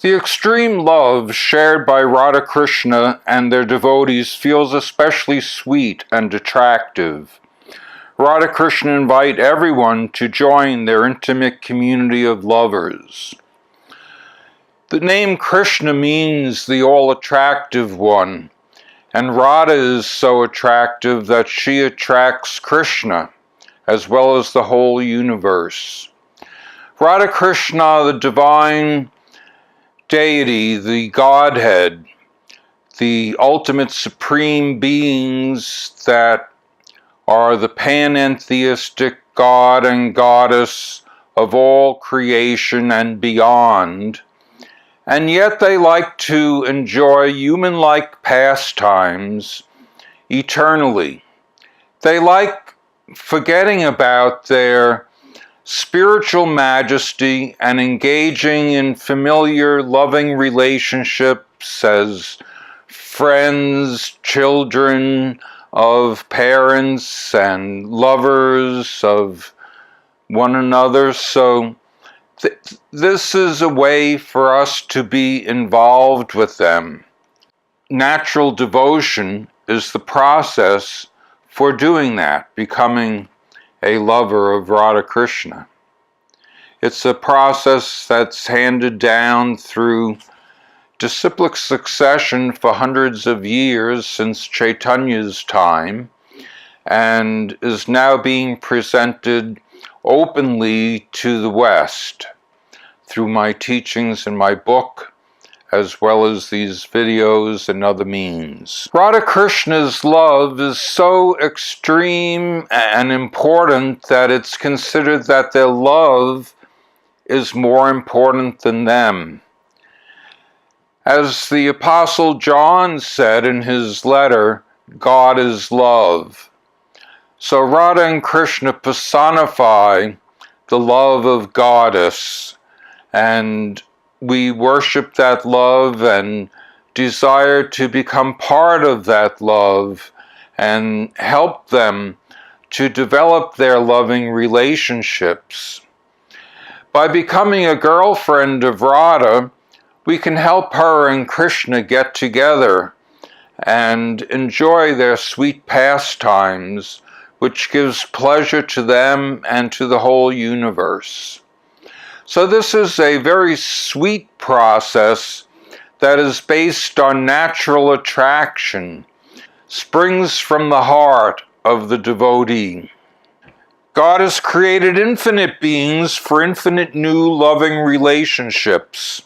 The extreme love shared by Radha-Krishna and their devotees feels especially sweet and attractive. Radha-Krishna invite everyone to join their intimate community of lovers. The name Krishna means the all-attractive one, and Radha is so attractive that she attracts Krishna, as well as the whole universe. Radha-Krishna, the divine deity, the Godhead, the ultimate supreme beings that are the panentheistic God and Goddess of all creation and beyond, and yet they like to enjoy human-like pastimes eternally. They like forgetting about their spiritual majesty and engaging in familiar, loving relationships as friends, children of parents, and lovers of one another. So this is a way for us to be involved with them. Natural devotion is the process for doing that, becoming a lover of Radha-Krishna. It's a process that's handed down through disciplic succession for hundreds of years since Chaitanya's time, and is now being presented openly to the West through my teachings in my book, as well as these videos and other means. Radha-Krishna's love is so extreme and important that it's considered that their love is more important than them. As the Apostle John said in his letter, God is love. So Radha and Krishna personify the love of Goddess, and we worship that love and desire to become part of that love and help them to develop their loving relationships. By becoming a girlfriend of Radha, we can help her and Krishna get together and enjoy their sweet pastimes, which gives pleasure to them and to the whole universe. So this is a very sweet process that is based on natural attraction, springs from the heart of the devotee. God has created infinite beings for infinite new loving relationships.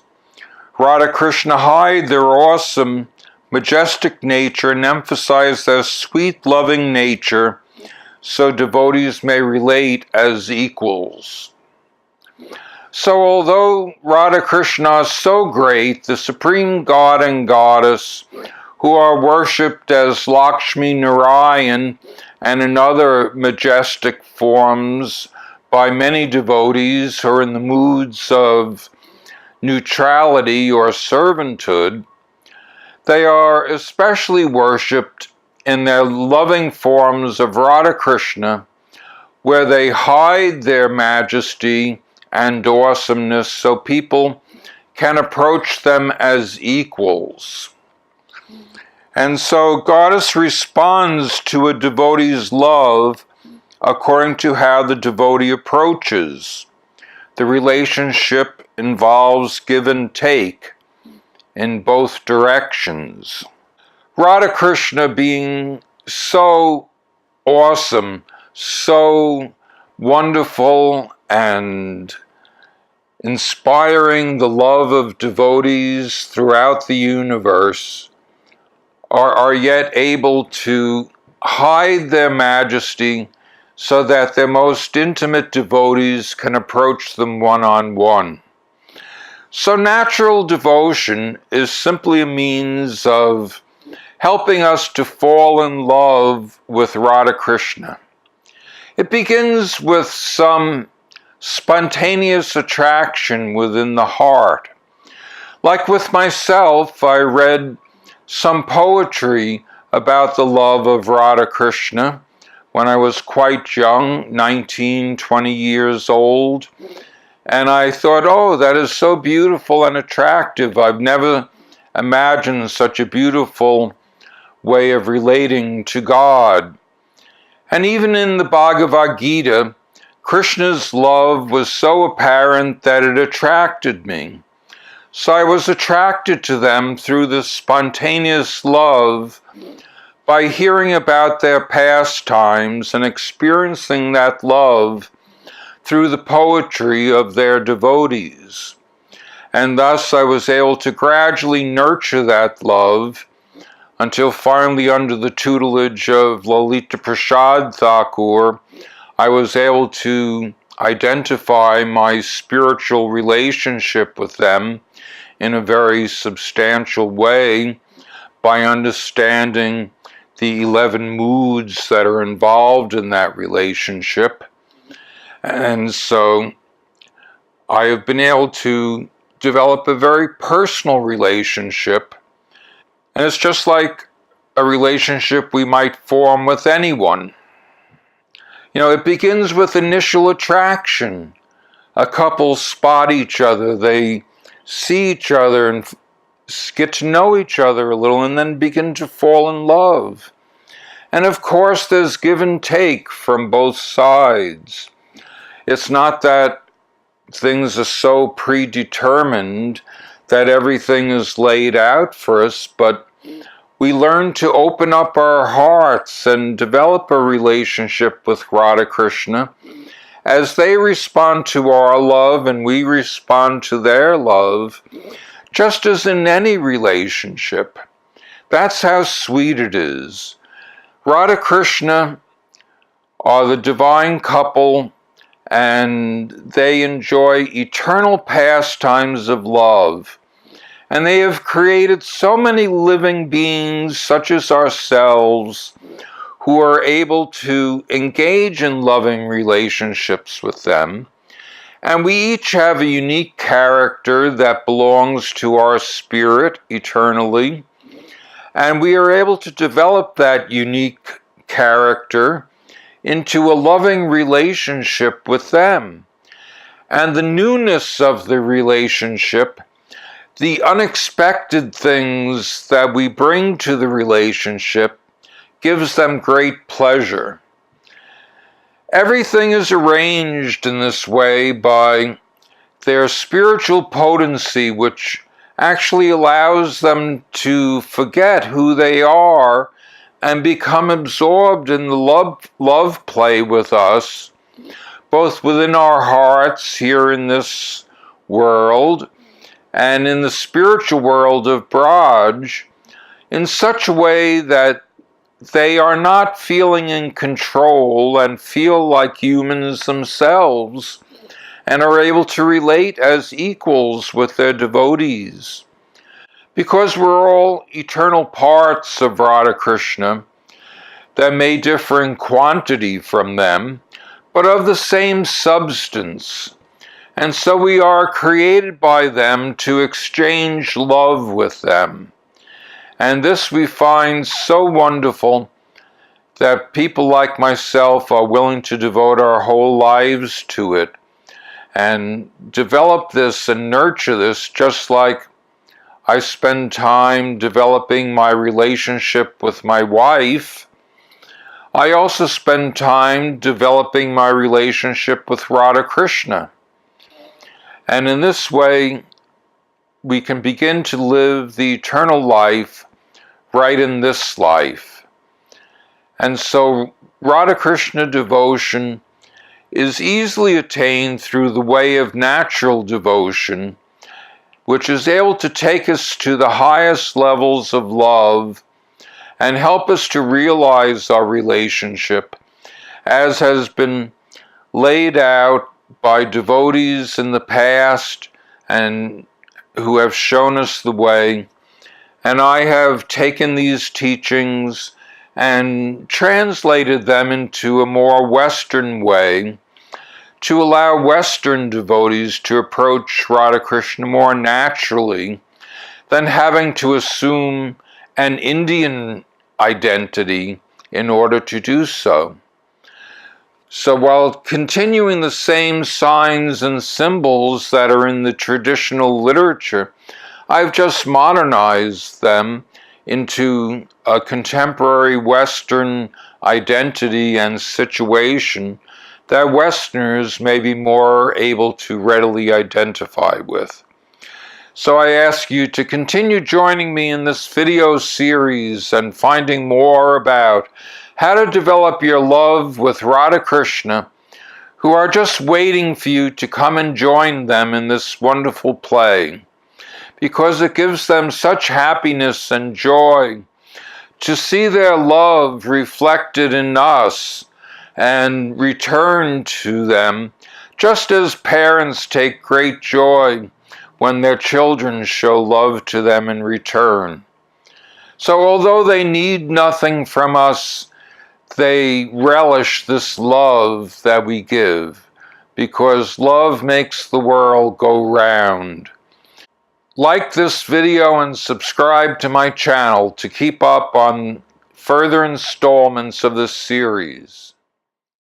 Radha-Krishna hide their awesome, majestic nature and emphasize their sweet, loving nature so devotees may relate as equals. So although Radha-Krishna is so great, the supreme God and Goddess, who are worshipped as Lakshmi Narayan and in other majestic forms by many devotees who are in the moods of neutrality or servanthood, they are especially worshipped in their loving forms of Radha-Krishna, where they hide their majesty and awesomeness so people can approach them as equals. And so Goddess responds to a devotee's love according to how the devotee approaches. The relationship involves give and take in both directions. Radha-Krishna being so awesome, so wonderful and inspiring the love of devotees throughout the universe, are yet able to hide their majesty so that their most intimate devotees can approach them one-on-one. So natural devotion is simply a means of helping us to fall in love with Radha-Krishna. It begins with some spontaneous attraction within the heart. Like with myself, I read some poetry about the love of Radha-Krishna when I was quite young, 19, 20 years old, And I thought, oh, that is so beautiful and attractive. I've never imagined such a beautiful way of relating to God. And even in the Bhagavad Gita, Krishna's love was so apparent that it attracted me. So I was attracted to them through this spontaneous love by hearing about their pastimes and experiencing that love through the poetry of their devotees. And thus I was able to gradually nurture that love until finally, under the tutelage of Lalita Prasad Thakur, I was able to identify my spiritual relationship with them in a very substantial way by understanding the 11 moods that are involved in that relationship. And so I have been able to develop a very personal relationship. And it's just like a relationship we might form with anyone. You know, it begins with initial attraction. A couple spot each other, they see each other and get to know each other a little, and then begin to fall in love. And of course, there's give and take from both sides. It's not that things are so predetermined that everything is laid out for us, but we learn to open up our hearts and develop a relationship with Radha-Krishna as they respond to our love and we respond to their love, just as in any relationship. That's how sweet it is. Radha-Krishna are the divine couple, and they enjoy eternal pastimes of love. And they have created so many living beings, such as ourselves, who are able to engage in loving relationships with them. And we each have a unique character that belongs to our spirit eternally. And we are able to develop that unique character into a loving relationship with them. And the newness of the relationship, the unexpected things that we bring to the relationship, gives them great pleasure. Everything is arranged in this way by their spiritual potency, which actually allows them to forget who they are and become absorbed in the love play with us, both within our hearts here in this world and in the spiritual world of Braj, in such a way that they are not feeling in control and feel like humans themselves and are able to relate as equals with their devotees. Because we're all eternal parts of Radha-Krishna that may differ in quantity from them, but of the same substance. And so we are created by them to exchange love with them. And this we find so wonderful that people like myself are willing to devote our whole lives to it and develop this and nurture this, just like I spend time developing my relationship with my wife. I also spend time developing my relationship with Radha-Krishna. And in this way, we can begin to live the eternal life right in this life. And so Radha-Krishna devotion is easily attained through the way of natural devotion, which is able to take us to the highest levels of love and help us to realize our relationship, as has been laid out by devotees in the past and who have shown us the way. And I have taken these teachings and translated them into a more Western way to allow Western devotees to approach Radha-Krishna more naturally than having to assume an Indian identity in order to do so. So while continuing the same signs and symbols that are in the traditional literature, I've just modernized them into a contemporary Western identity and situation that Westerners may be more able to readily identify with. So I ask you to continue joining me in this video series and finding more about how to develop your love with Radha-Krishna, who are just waiting for you to come and join them in this wonderful play, because it gives them such happiness and joy to see their love reflected in us and returned to them, just as parents take great joy when their children show love to them in return. So although they need nothing from us, they relish this love that we give, because love makes the world go round. Like this video and subscribe to my channel to keep up on further installments of this series.